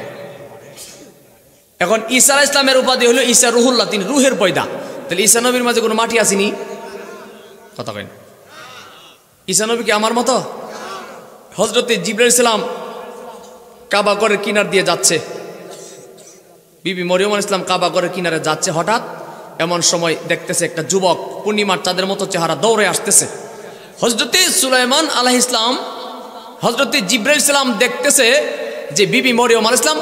এখন ঈসা আলাইহিস সালামের উপাধি হলো ঈসা রুহুল্লাহ, তিনি রুহের পয়দা। তাহলে ঈসা নবীর মাঝে কোনো মাটি আসেনি? কথা কইন। ঈসা নবী কি আমার মতো? হযরত জিবরাইল আলাইহিস সালাম কাবা ঘরের কিনার দিয়ে যাচ্ছে, বিবি মরিয়ম আলাইহিস সালাম কাবা ঘরের কিনারে যাচ্ছে, হঠাৎ এমন সময় দেখতেছে একটা যুবক পূর্ণিমার চাঁদের মতো চেহারা দৌড়ে আসতেছে। হযরত সুলাইমান আলাইহিস সালাম, হযরত জিবরাইল আলাইহিস সালাম দেখতেছে যে বিবি মরিয়ম আলাইহিস সালাম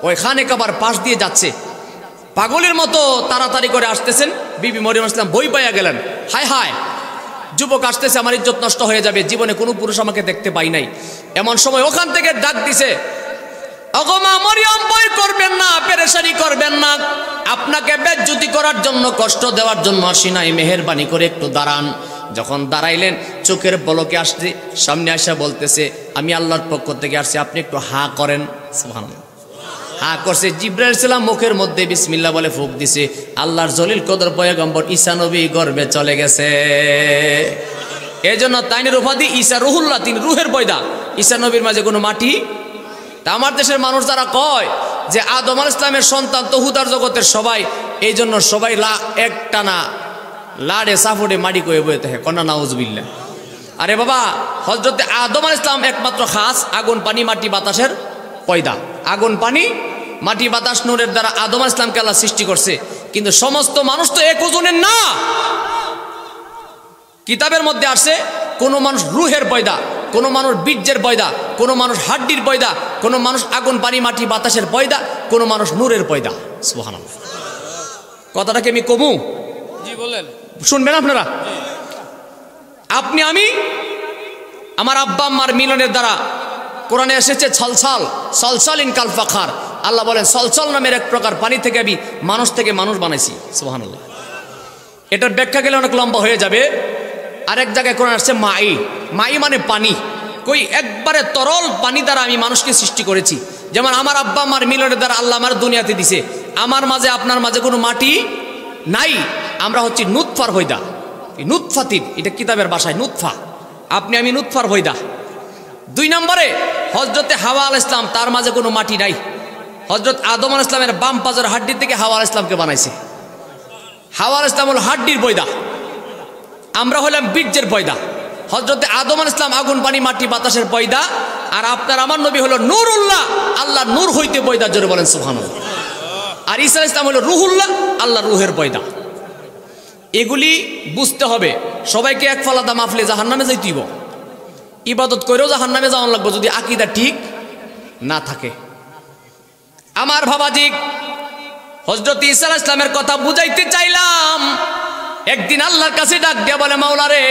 ওই খানে কাবার পাশ দিয়ে যাচ্ছে, পাগলের মতো তাড়াতাড়ি করে আসতেছেন। বিবি মরিয়ম আলাইহিস সালাম ভয় পাইয়া গেলেন, হায় হায় যুবক আসতেছে, আমার ইজ্জত নষ্ট হয়ে যাবে, জীবনে কোনো পুরুষ আমাকে দেখতে পাই নাই। এমন সময় ওখান থেকে ডাক দিছে, ওগো মা মরিয়ম, ভয় করবেন না, পেরেশানি করবেন না, আপনাকে বেজ্জতি করার জন্য, কষ্ট দেওয়ার জন্য আসি নাই, মেহেরবানি করে একটু দাঁড়ান। যখন দাঁড়াইলেন, চোখের পলকে আসছে, সামনে আসা বলতেছে আমি আল্লাহর পক্ষ থেকে আসছি, আপনি একটু হা করেন। সুবহানাল্লাহ। হা করছে। জিবরাইল আলাইহিস সালাম মুখের মধ্যে বিসমিল্লাহ বলে ফুঁক দিছে, আল্লাহর জলিল কদর পয়গম্বর ঈসা নবী গর্ভে চলে গেছে। এই জন্য তাইনের উপাধি ঈসা রুহুল্লাহ, তিনি রুহের পয়দা। ঈসা নবীর মাঝে কোনো মাটি। তা আমার দেশের মানুষ যারা কয় যে আদম আলাইহিস সালামের সন্তান তহুদার জগতের সবাই, এই জন্য সবাই একটানা লাড়ে সাফড়ে মাটি কয়ে বইতে হয়, কন্যা নাউজুবিল্লাহ। আরে বাবা, হযরত আদম আলাইহিস সালাম একমাত্র খাস আগুন পানি মাটি বাতাসের পয়দা। আগুন পানি মাটি বাতাস নূরের দ্বারা আদম আলাইহিস সালামকে আল্লাহ সৃষ্টি করছে, কিন্তু সমস্ত মানুষ তো এক ওজনের না। কিতাবের মধ্যে আসছে কোনো মানুষ রুহের পয়দা, কোনো মানুষ বীর্যের পয়দা, কোনো মানুষ হাড্ডির পয়দা, কোনো মানুষ আগুন পানি মাটি বাতাসের পয়দা, কোনো মানুষ নূরের পয়দা। সুবহানাল্লাহ। কথাটাকে আমি কমু? জি বলেন, শুনবেন আপনারা। আপনি আমি, আমার আব্বা আম্মার মিলনের দ্বারা কোরআনে এসেছে ছলছল, সলসলিন কাল ফাখার। আল্লাহ বলেন সলসল নামের এক প্রকার পানি থেকে আমি মানুষ থেকে মানুষ বানাইছি। সুবহানাল্লাহ। এটার ব্যাখ্যা গেলে অনেক লম্বা হয়ে যাবে। আরেক জায়গায় কোরআন আসছে মাই, মাই মানে পানি। কই একবারে তরল পানি দ্বারা আমি মানুষকে সৃষ্টি করেছি। যেমন আমার আব্বা আমার মিলনের দ্বারা আল্লাহ আমার দুনিয়াতে দিছে, আমার মাঝে আপনার মাঝে কোনো মাটি নাই, আমরা হচ্ছি নুতফার হইদা। নুতফাতির, এটা কিতাবের ভাষায় নুতফা, আপনি আমি নুতফার হইদা। 2 নম্বরে হযরতে হাওয়া আলাইহিস সালাম, তার মাঝে কোনো মাটি নাই। হযরত আদম আলাইহিস সালামের বাম পাজর হাড্ডি থেকে হাওয়া আলাইহিস সালামকে বানাইছে। হাওয়া আলাইহিস সালাম হলো হাড্ডির পয়দা, আমরা হলাম বীর্যের পয়দা। হযরতে আদম আলাইহিস সালাম আগুন পানি মাটি বাতাসের পয়দা, আর আপনার আমার নবী হলো নূরুল্লাহ, আল্লাহ নূর হইতে পয়দা, জোরে বলেন সুবহানাল্লাহ। আর ঈসা আলাইহিস সালাম হলো রুহুল্লাহ, আল্লাহ রুহের পয়দা। এগুলি বুঝতে হবে। সবাইকে এক ফালাদা মাফলে জাহান্নামে যাইতেইব, ইবাদত করেও জাহান্নামে যাওয়ান লাগবে যদি আকীদা ঠিক না থাকে। আমার বাবাজি, হযরত ঈসা আলাইহিস সালামের কথা বুঝাইতে চাইলাম। একদিন আল্লাহর কাছে ডাক দিয়া বলে, মাওলা রে,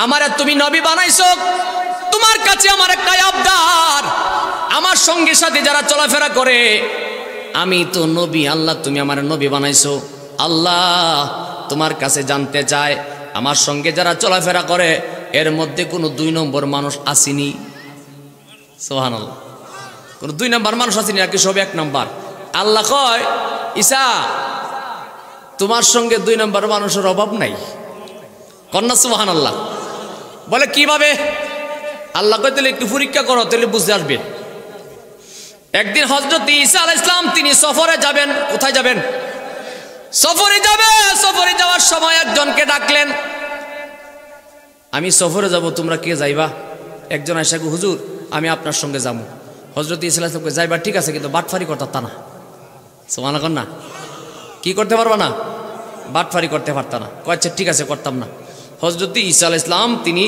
আমারে তুমি নবী বানাইছো, তোমার কাছে আমার একটা আবদার, আমার সঙ্গে সাথে যারা চলাফেরা করে, আমি তো নবী, আল্লাহ তুমি আমার নবী বানাইছো, আল্লাহ তোমার কাছে জানতে চায়, আমার সঙ্গে যারা চলাফেরা করে এর মধ্যে কোনো 2 নম্বর মানুষ আসেনি? সুবহানাল্লাহ, কোনো 2 নম্বর মানুষ আসেনি নাকি সব 1 নম্বর? আল্লাহ কয়, ঈসা তোমার সঙ্গে 2 নম্বর মানুষের অভাব নাই। কন্যা সুবহানাল্লাহ। বলে কিভাবে? আল্লাহ কয়, তাহলে একটু পরীক্ষা করো, তাহলে বুঝতে আসবে। একদিন হযরত ঈসা আলাইহিস সালাম তিনি সফরে যাবেন। কোথায় যাবেন? সফরে যাবে। সফরে যাওয়ার সময় একজনকে ডাকলেন, আমি সফরে যাব, তোমরা কে যাইবা? একজন আয়েশা কো, হুজুর আমি আপনার সঙ্গে যাবো। হযরত ঈসা আলাইহিস সালাম যাইবা, ঠিক আছে, কিন্তু বাটফারি করতে না। সুবহানাল্লাহ না, কি করতে পারবা না? বাটফারি করতে পারতা না। কয়েছে ঠিক আছে, করতাম না। হযরত ঈসা আলাইহিস সালাম তিনি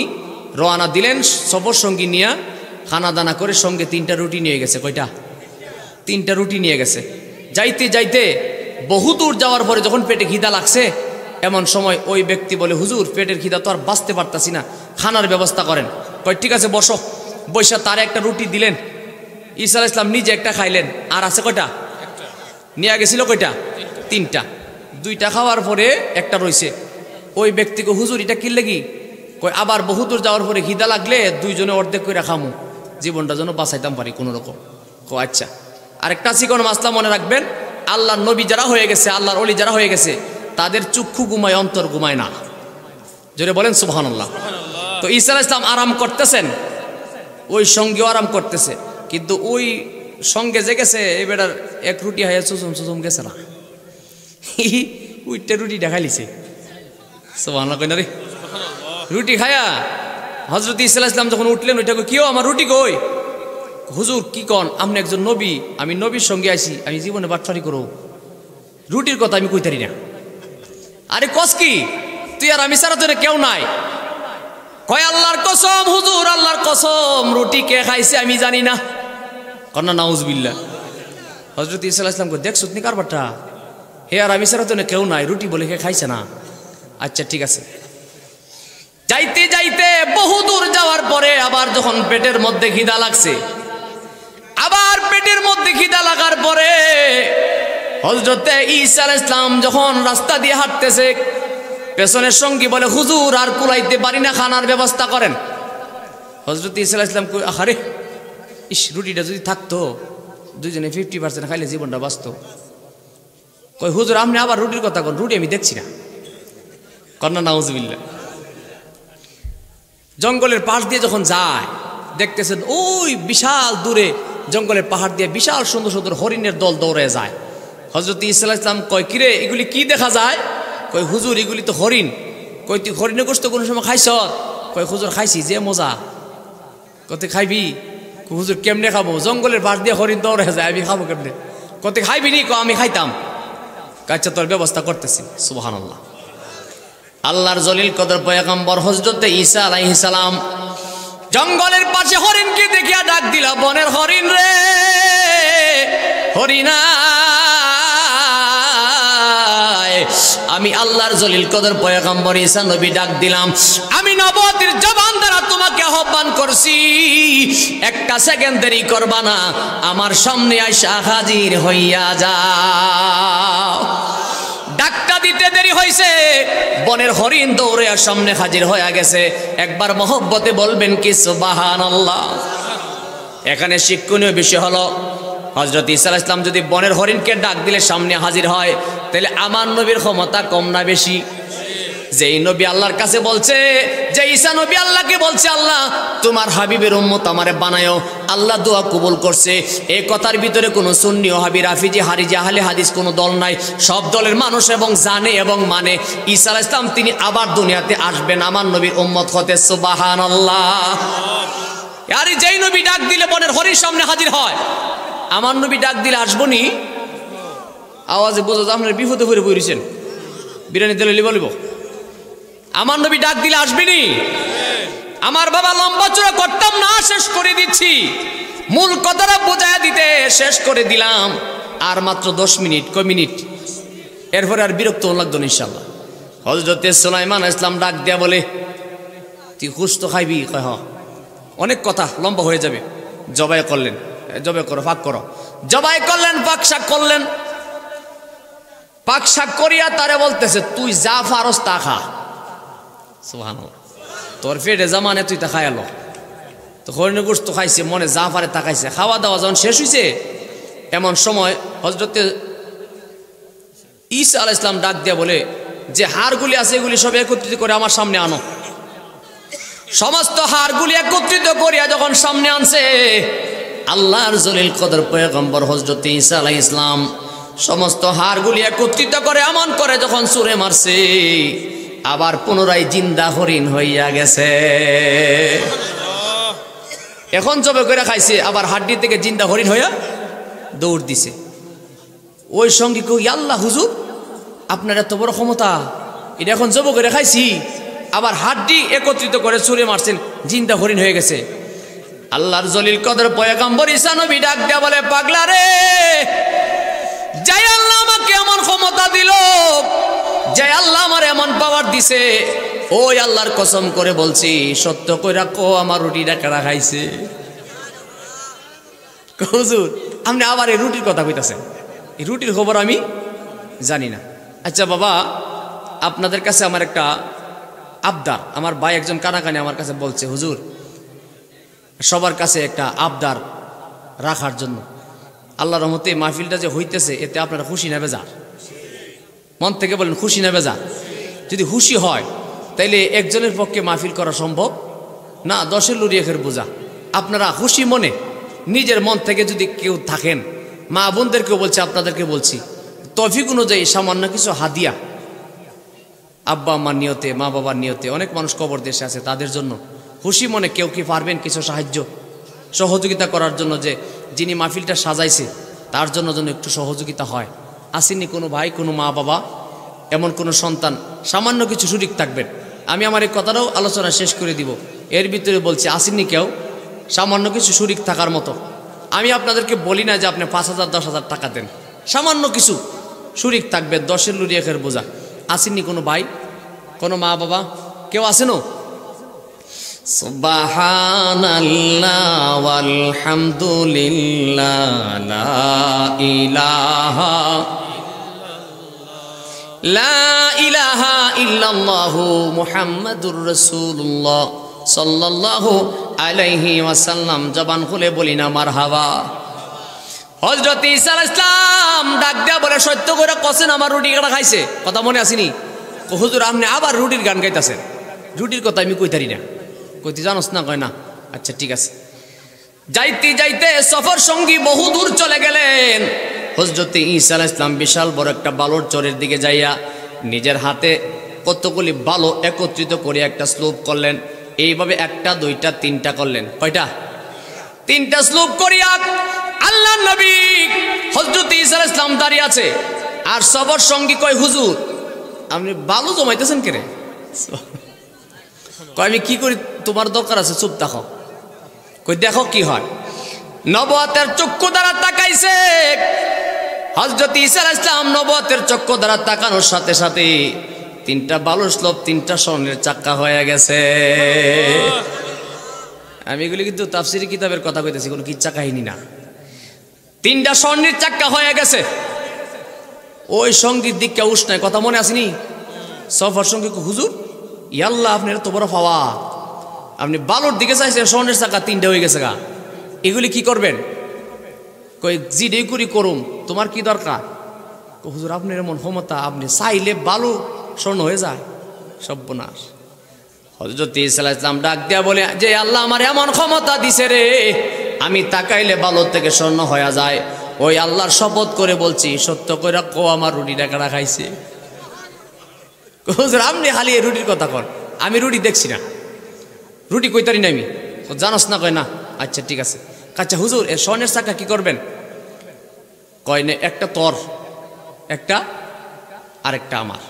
রওনা দিলেন সফর সঙ্গী নিয়ে, খানা দানা করে, সঙ্গে 3টা রুটি নিয়ে গেছে। কয়টা? 3টা রুটি নিয়ে গেছে। যাইতে যাইতে বহু দূর যাওয়ার পরে যখন পেটে খিদা লাগছে, এমন সময় ওই ব্যক্তি বলে, হুজুর পেটের খিদা তো আর বাঁচতে পারতাছি না, খানার ব্যবস্থা করেন। কয় ঠিক আছে, বসো। বৈশা তার একটা রুটি দিলেন। ঈসা আলাইহিস সালাম নিজে একটা খাইলেন, আর আছে কয়টা? নিয়ে গেছিল কয়টা? 3টা। 2টা খাওয়ার পরে একটা রইছে। ওই ব্যক্তিকে, হুজুর এটা কি লাগি? কই আবার বহু দূর যাওয়ার পরে খিদা লাগলে 2 জনে অর্ধেক করে খামু, জীবনটা যেন বাঁচাইতাম পারি কোনো রকম। কো আচ্ছা। আরেকটা চিকন মাসলা মনে রাখবেন, আল্লাহর নবী যারা হয়ে গেছে, আল্লাহর ওলি যারা হয়ে গেছে, তাদের চক্ষু ঘুমায়, অন্তর ঘুমায় না। জোরে বলেন সুবহানাল্লাহ। তো ঈসা আলাইহিস সালাম আরাম করতেছেন, ওই সঙ্গেও আরাম করতেছে, কিন্তু ওই সঙ্গে যে গেছে এবার এক রুটি হাইয়া চুচুম চুচুম গেছে না, ওইটা রুটি দেখাইলিছে। সুবহানাল্লাহ কই না রে? রুটি খায়া হযরত ঈসা আলাইহিস সালাম যখন উঠলেন, ওইটা কিও আমার রুটি কই? হুজুর কি কন, আপনি একজন নবী, আমি নবীর সঙ্গে আইছি, আমি জীবনে বাটফারি করব, রুটির কথা আমি কইতারি না। আরে কস কি, তুই আর আমি ছাড়া তোর কেউ নাই। কয় আল্লাহর কসম হুজুর, আল্লাহর কসম, রুটি কে খাইছে আমি জানি না। কন্যা নাউজুবিল্লাহ। হযরত ঈসা আলাইহিস সালাম কই, দেখছ তুমি কারবারটা, হে আর আমি ছাড়া তোর কেউ নাই, রুটি বলে কে খাইছে না। আচ্ছা ঠিক আছে। যাইতে যাইতে বহু দূর যাওয়ার পরে আবার যখন পেটের মধ্যে খিদা লাগছে, আবার পেটের মধ্যে খিদা লাগার পরে হযরত ঈসা আলাইহিস সালাম যখন রাস্তা দিয়ে হাঁটতেছে, পেছনের সঙ্গী বলে, হুজুর আর কুলাইতে পারি না, খানার ব্যবস্থা করেন। হযরত ঈসা আলাইহিস সালাম কই, আরে ইস, রুটিটা যদি থাকতো, 2 জনে 50% খাইলে জীবনটা বাঁচতো। কই হুজুর আপনি আবার রুটির কথা কোন, রুটি আমি দেখছি না। কন্যা নাউজুবিল্লাহ। জঙ্গলের পাশ দিয়ে যখন যায়, দেখতেছেন ওই বিশাল দূরে জঙ্গলের পাহাড় দিয়ে বিশাল সুন্দর সুন্দর হরিণের দল দৌড়ে যায়। হযরত ঈসা আলাইহিস সালাম কয়, কিরে এগুলি কি দেখা যায়? কই হুজুর এগুলি তো হরিণ। কই তুই হরিণের গোশত কোনো সময় খাইছ? কই হুজুর খাইছি, যে মজা। কত খাইবি? হুজুর কেমনে খাবো, জঙ্গলের পাশ দিয়ে হরিণ দৌড়ে যায়, আমি খাবো কেমনে? কত খাইবি নি? আমি খাইতাম। আচ্ছা তোর ব্যবস্থা করতেছি। সুবহানাল্লাহ। আল্লাহর জলিল কদর পয়গম্বর হযরত ঈসা আলাইহিস সালাম জঙ্গলের পাশে হরিণকে দেখিয়া ডাক দিলা, বনের হরিণ রে, হরিণা, আমি আল্লাহর জলিল কদর পয়গম্বর ঈসা নবী ডাক দিলাম, আমি নবুয়তের জবান দ্বারা তোমাকে আহ্বান করছি, একটা সেকেন্ড দেরি করবা না, আমার সামনে আইসা হাজির হইয়া যাও। ডাকটা দিতে দেরি হয়েছে, বনের হরিণ দৌড়ে আর সামনে হাজির হয়ে গেছে। একবার মহব্বতে বলবেন কি সুবহানাল্লাহ। এখানে শিক্ষণীয় বিষয় হলো, হযরত ঈসা আলাইহিস সালাম যদি বনের হরিণকে ডাক দিলে সামনে হাজির হয়, তাহলে আমার নবীর ক্ষমতা কম না বেশি? যেই নবী আল্লাহর কাছে বলছে, যে ঈসা নবী আল্লাহকে বলছে, আল্লাহ তোমার হাবিবের উম্মত আমারে বানায়ো, আল্লাহ দোয়া কবুল করছে। এই কথার ভিতরে কোনো সুন্নি ওয়াহাবি রাফিজি হারিজি আহলে হাদিস কোনো দল নাই, সব দলের মানুষ এবং জানে এবং মানে ঈসা আলাইহিস সালাম তিনি আবার দুনিয়াতে আসবেন আমার নবীর উম্মত হতে। সুবহানাল্লাহ। আরে যেই নবী ডাক দিলে বনের হরিণ সামনে হাজির হয়, আমার নবী ডাক দিলে আসবনি? আওয়াজে বোঝা যায় আপনার বিপদে পড়ে পড়েছেন। বিরিয়ানি দিলে বলিব আমার নবী ডাক দিলে আসবেনি? আমার বাবা লম্বা চূড়া করতাম না, শেষ করে দিচ্ছি। মূল কথাটা বোঝায় দিতে শেষ করে দিলাম। আর মাত্র 10 মিনিট, কয় মিনিট, এরপরে আর বিরক্ত লাগতো না ইনশাআল্লাহ। হযরত সুলাইমান আলাইহিস সালাম ডাক দেয়া বলে, তুই গোশত খাইবি? কয় হ। অনেক কথা লম্বা হয়ে যাবে। জবাই করলেন, জবাই করো, ফাঁক করো। জবাই করলেন, পাক শাক করলেন। পাক শাক করিয়া তারে বলতেছে, তুই যা পারস তা খা। সুবহানাল্লাহ। তোর পেটে জামানে তুই তা খাইলো। তো হরিণের গোশত খাইছে, মনে যা পারে তা খাইছে। খাওয়া দাওয়া যখন শেষ হয়েছে, এমন সময় হযরত ঈসা আলাইহিস সালাম ডাক দিয়া বলে, যে হাড়গুলি আছে এগুলি সব একত্রিত করে আমার সামনে আনো। সমস্ত হাড়গুলি একত্রিত করিয়া যখন সামনে আনছে, আল্লাহর জলিল কদর পয়গম্বর হযরত ঈসা আলাইহিস সালাম সমস্ত হাড়গুলি একত্রিত করে এমন করে যখন ছুঁড়ে মারছে, আবার পুনরায় জিন্দা হরিণ হইয়া গেছে। এখন জবে করে খাইছে, আবার হাড্ডি থেকে জিন্দা হরিণ হইয়া দৌড় দিছে। ওই সঙ্গে কই, আল্লাহ হুজুর আপনার এত বড় ক্ষমতা, এটা এখন জব করে খাইছি, আবার হাড্ডি একত্রিত করে ছুঁড়ে মারছেন, জিন্দা হরিণ হয়ে গেছে। আল্লাহর জলিল কদর পয়গম্বর ঈসা নবী ডাক দেয়া বলে, পাগলা রে, যাই আল্লাহ আমাকে এমন ক্ষমতা দিল, যে আল্লাহ আমার এমন পাওয়ার দিছে, ওই আল্লাহর কসম করে বলছি, সত্য কইরা কো আমার রুটিটা কারা খাইছে? হুজুর আপনি আবার এই রুটির কথা কইতাছেন, এই রুটির খবর আমি জানি না। আচ্ছা বাবা, আপনাদের কাছে আমার একটা আবদার, আমার ভাই একজন কানাকানি আমার কাছে বলছে, হুজুর সবার কাছে একটা আবদার রাখার জন্য। আল্লাহর রহমতে মাহফিলটা যে হইতেছে, এতে আপনারা খুশি না বেজার? মন থেকে বলেন, খুশি না বেজার? যদি খুশি হয় তাইলে একজনের পক্ষে মাহফিল করা সম্ভব না, 10-এর লুরি 1-এর বোঝা। আপনারা খুশি মনে নিজের মন থেকে যদি কেউ থাকেন, মা বোনদেরকেও বলছি, আপনাদেরকে বলছি, তৌফিক অনুযায়ী সামান্য কিছু হাদিয়া, আব্বা আম্মার নিয়তে, মা বাবার নিয়তে, অনেক মানুষ কবর দেশে আছে, তাদের জন্য খুশি মনে কেউ কি পারবেন কিছু সাহায্য সহযোগিতা করার জন্য? যে যিনি মাহফিলটা সাজাইছে তার জন্য যেন একটু সহযোগিতা হয়। আসেননি কোনো ভাই, কোনো মা বাবা, এমন কোনো সন্তান, সামান্য কিছু শরীক থাকবেন। আমি আমার এই কথাটাও আলোচনা শেষ করে দিব। এর ভিতরে বলছি, আসেননি কেউ সামান্য কিছু শরীক থাকার মতো? আমি আপনাদেরকে বলি না যে আপনি 5,000 10,000 টাকা দেন, সামান্য কিছু শরীক থাকবে, 10-এর লুরি 1-এর বোঝা। আসেননি কোনো ভাই, কোনো মা বাবা, কেউ আসেন? সুবহানাল্লাহ ওয়ালহামদুলিল্লাহ লা ইলাহা ইল্লাল্লাহু মুহাম্মাদুর রাসূলুল্লাহ সাল্লাল্লাহু আলাইহি ওয়াসাল্লাম। জবান খুলে বলি না মারহাবা। হযরত ঈসা আলাইহিস সালাম ডাক দিয়া বলে, সত্য করে কসেন আমার রুটি কাটা খাইছে? কথা মনে আসেনি? হুজুর আপনি আবার রুটির গান গাইতেছেন। রুটির কথা আমি কইতারি না। কইতে জানোস না? কয় না। আচ্ছা ঠিক আছে। যাইতে যাইতে সফর সঙ্গী বহু দূর চলে গেলেন। হযরত ঈসা আলাইহিস সালাম বিশাল বড় একটা বালুর চরের দিকে যাইয়া নিজের হাতে কতগুলি বালু একত্রিত করে একটা স্লুপ করলেন। এইভাবে 1টা 2টা 3টা করলেন। কয়টা? 3টা স্লুপ করিয়া আল্লাহর নবী হযরত ঈসা আলাইহিস সালাম দাঁড়িয়ে আছে। আর সফর সঙ্গী কয়, হুজুর আপনি বালু জমাইতেছেন কে রে? কয় আমি কি করি, তোমার দরকার আছে, চুপ থাকো। কই দেখো কি হয়। নবুয়তের চক্ষু দ্বারা তাকাইছে হযরত ঈসা আলাইহিস সালাম। নবুয়তের চক্ষু দ্বারা তাকানোর সাথে সাথে 3টা বালুর স্লব 3টা স্বর্ণের চাক্কা হয়ে গেছে। আমি এগুলি কিন্তু তাফসিরি কিতাবের কথা কইতেছি, কোনো কিচ্ছা কাহিনী না। 3টা স্বর্ণের চাক্কা হয়ে গেছে। ওই সঙ্গীর দিকটা উষ্ণায়, কথা মনে আসেনি? সফর সঙ্গী, হুজুর ইয়াল্লাহ আপনার তো বড় পাওয়া, আপনি বালুর দিকে চাইছেন, স্বর্ণের চাকা 3টা হয়ে গেছে গা, এগুলি কি করবেন? কই জিডেই করি করুম, তোমার কি দরকার? হুজুর আপনি এমন ক্ষমতা, আপনি চাইলে বালু স্বর্ণ হয়ে যায়। সর্বনাশ। হযরত ঈসা আলাইহিস সালাম ডাক দিয়া বলে যে আল্লাহ আমার এমন ক্ষমতা দিছে রে, আমি তাকাইলে বালু থেকে স্বর্ণ হয়ে যায়। ওই আল্লাহর শপথ করে বলছি, সত্য করে কো আমার রুটিটা কারা খাইছে? হুজুর আপনি খালি এই রুটির কথা কন, আমি রুটি দেখছি না, রুটি কইতারি না আমি। জানোস না? কয় না। আচ্ছা ঠিক আছে। আচ্ছা হুজুর এ স্বর্ণের চাকা কি করবেন? কয় না, একটা তোর, একটা আরেকটা আমার,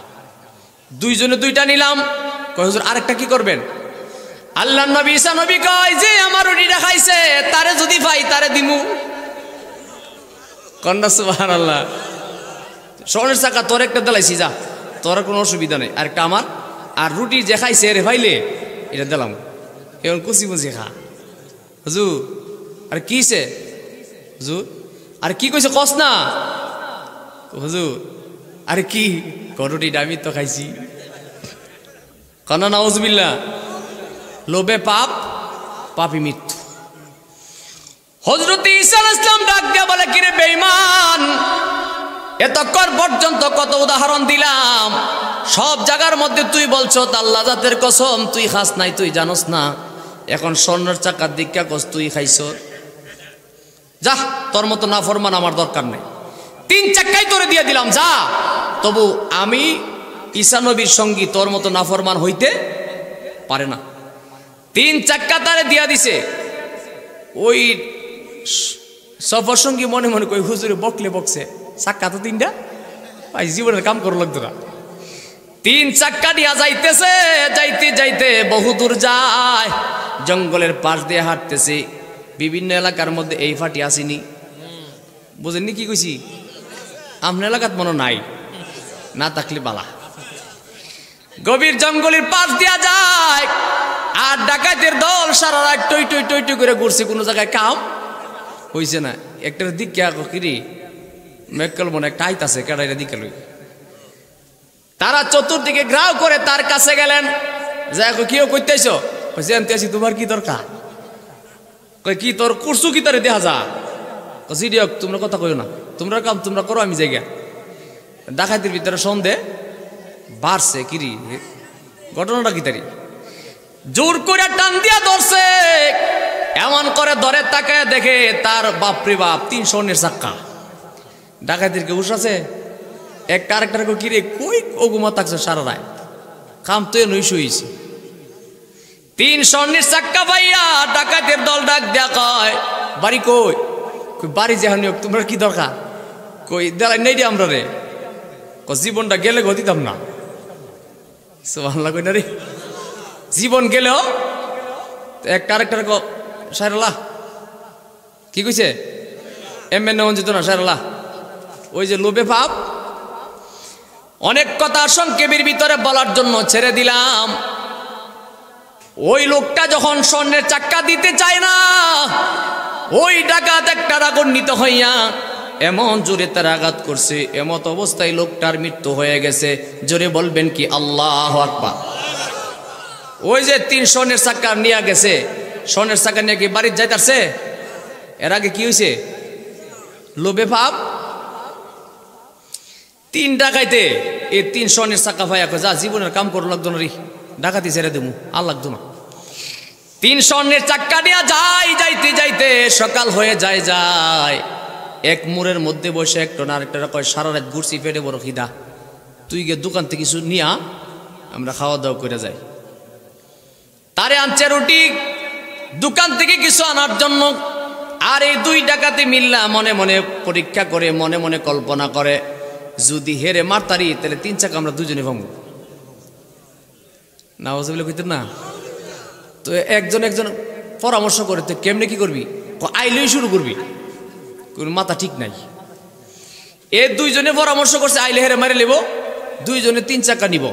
দুইজনে দুইটা নিলাম। কয় হুজুর আরেকটা কি করবেন? আল্লাহর নবী ঈসা নবী কয় যে আমার রুটিটা খাইছে তারে যদি পাই তারে দিমু। কন্যা সুবহানাল্লাহ। স্বর্ণের চাকা তোর একটা দিলাইছি, যা, তোর কোনো অসুবিধা নেই, আরেকটা আমার। আর রুটি যে খাইছে রে ভাইলে এটা দিলাম, এখন কুচি মুচি খা। হুজুর আরে কিছে? হুজুর আরে কি কইছে কস না? হুজুর আরে কি? রুটিটা আমি তো খাইছি। কন্যা নাউজুবিল্লাহ। লোভে পাপ, পাপী মৃত্যু। হযরত ঈসা আলাইহিস সালাম ডাক দিয়া বলে কিরে বেঈমান, এতক্ষণ পর্যন্ত কত উদাহরণ দিলাম, সব জায়গার মধ্যে তুই বলছো আল্লাহ জাতের কসম তুই খাস নাই, তুই জানোস না। এখন স্বর্ণের চাকার দিকা কস তুই খাইছ। যা, তোর মতো নাফরমান আমার দরকার নেই, 3 চাক্কাই তোরে দিয়ে দিলাম, যা। তবু আমি ঈসা নবীর সঙ্গী তোর মতো নাফরমান হইতে পারে না। 3 চাক্কা তারে দিয়া দিছে। ওই সফর সঙ্গী মনে মনে কই হুজুরে বকলে বকছে, চাক্কা তো 3টা, ভাই জীবনের কাম করো লাগতো না। 3 চাক্কা দিয়া যাইতেছে, যাইতে যাইতে বহুদূর যায়, জঙ্গলের পাশ দিয়ে হাঁটতেছে। বিভিন্ন এলাকার মধ্যে এই ফাটি আসেনি, বুঝেননি কি কইছি? আপনার এলাকাত মনে নাই, না থাকলে বালা। গভীর জঙ্গলের পাশ দিয়া যায়, আর ডাকাতের দল সারা রাত টই টই টই টই করে ঘুরছে, কোনো জায়গায় কাম হইছে না। একটা দিকে কিরি মেকল মনে একটা আইতাছে, কেডাইরা দিকে লই। তারা চতুর্দিকে ঘ্রাও করে তার কাছে গেলেন, যে কেউ কইতেছ? জানতে আছি, তোমার কি দরকার? কই কি তোর কুরসু কি তারে দেখা যা? জিডিয়ক তোমরা কথা কইও না, তোমরা কাম তোমরা করো, আমি জায়গা। ডাকাতির ভিতরে সন্দেহ বাড়ছে, কিরি ঘটনাটা কি তারি? জোর করে টান দিয়া ধরছে, এমন করে ধরে তাকায় দেখে তার বাপরে বাপ 3 স্বর্ণের চাক্কা। ডাকাতির কে উস আছে? একটা আরেকটার কিরে কই ওগুমা থাকছে সারা রাত, কাম তো নই শুইছে। 3 স্বর্ণের চাক্কা পাইয়া ডাকাতের দল ডাক দেয়া কয় বাড়ি কই? কই বাড়ি যেহানি হোক, তোমরা কি দরকার? কই দেলাই নেই রে আমরা রে, জীবনটা গেলে গো দিতাম না। সুবহানাল্লাহ কই না রে, জীবন গেলেও একটা আরেকটার সারলা কি কইছে? এমএনএ অঞ্জিত না সারলা। ওই যে লোভে পাপ। অনেক কথা সংক্ষেপের ভিতরে বলার জন্য ছেড়ে দিলাম। ওই লোকটা যখন স্বর্ণের চাক্কা দিতে চায় না, ওই ডাকাত একটা রাগান্বিত হইয়া এমন জোরে তার আঘাত করছে, এমত অবস্থায় লোকটার মৃত্যু হয়ে গেছে। জোরে বলবেন কি আল্লাহু আকবার। ওই যে 3 স্বর্ণের চাক্কা নিয়ে গেছে, স্বর্ণের চাক্কা নিয়ে কি বাড়ির যাইতাছে? এর আগে কি হয়েছে? লোভে পাপ। 3 ডাকাইতে এই 3 স্বর্ণের চাক্কা ভাইয়া যা, জীবনের কাম করো লাগতো না রে, ডাকাতি ছেড়ে দেবো, আর লাগতো না। 3 স্বর্ণের চাক্কা নিয়ে যাই, যাইতে যাইতে সকাল হয়ে যায়। এক মোড়ের মধ্যে বসে একটা না আরেকটা কয় সারা রাত ঘুরছি, পেটে বড় খিদা, তুই গিয়ে দোকান থেকে কিছু নিয়া আমরা খাওয়া দাওয়া করে যাই। তারে আনছে রুটি দোকান থেকে কিছু আনার জন্য। আর এই 2 ডাকাতে মিল্লা মনে মনে পরীক্ষা করে, মনে মনে কল্পনা করে, যদি হেরে মারতারি তাহলে 3 চাকা আমরা দুজনে ভাঙব না। ওজবিল্লা কইতেন না তো, একজন পরামর্শ করে, তো কেমনে কি করবি? আইলেই শুরু করবি, কোন মাথা ঠিক নাই। এ 2 জনে পরামর্শ করছে, আইলে হেরে মারি লেব, 2 জনে 3 চাকা নিব।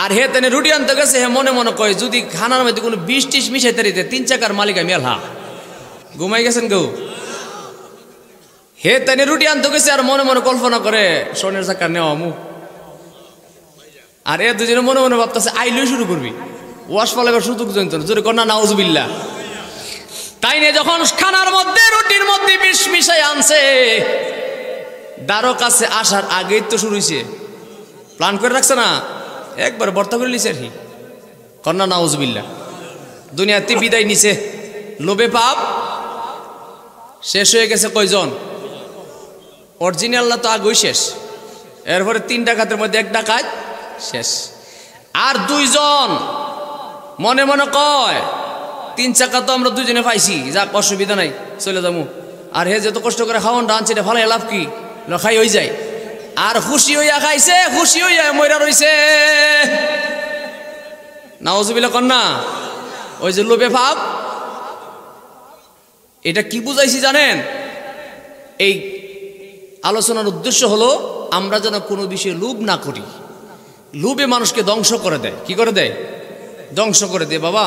আর হে তেনে রুটি আনতে গেছে, হে মনে মনে কয় যদি খানার মধ্যে কোনো 20-30 মিশাইতে দিতে 3 চাকার মালিক আমি আলহা। ঘুমাই গেছেন গো। হে তেনে রুটি আনতে গেছে আর মনে মনে কল্পনা করে স্বর্ণের চাকা নেওয়া মু। আর এ 2 জনে মনে মনে ভাবতেছে আইলেই শুরু করবি, ওয়াশ পালাবার সুযোগ জন্ত জোরে কন্যা নাউজুবিল্লাহ। তাই নিয়ে যখন খানার মধ্যে রুটির মধ্যে বিষ মিশাই আনছে, দ্বারো কাছে আসার আগেই তো শুরু হয়েছে, প্ল্যান করে রাখছে না, একবার বর্তা করে লিছে আর কি, কন্যা নাউজুবিল্লাহ। দুনিয়াতে বিদায় নিছে, লোভে পাপ শেষ হয়ে গেছে কয়জন? অরিজিনাল তো আগেই শেষ, এরপরে 3 ডাকাতের মধ্যে 1 ডাকাত শেষ। আর 2 জন মনে মনে কয় 3 চাকা তো আমরা 2 জনে পাইছি, যাক অসুবিধা নাই, চলে যাবো। আর হে যত কষ্ট করে খাওয়ান ডানছে, এটা ভালো লাভ কি, খাই হয়ে যায়। আর খুশি হইয়া খাইছে, খুশি হইয়া মইরা রইছে। নাউজুবিল্লাহ কন্যা, ওই যে লোভে পাপ। এটা কি বুঝাইছি জানেন? এই আলোচনার উদ্দেশ্য হলো আমরা যেন কোনো বিষয়ে লোভ না করি। লোভে মানুষকে ধ্বংস করে দেয়। কি করে দেয়? ধ্বংস করে দেয় বাবা।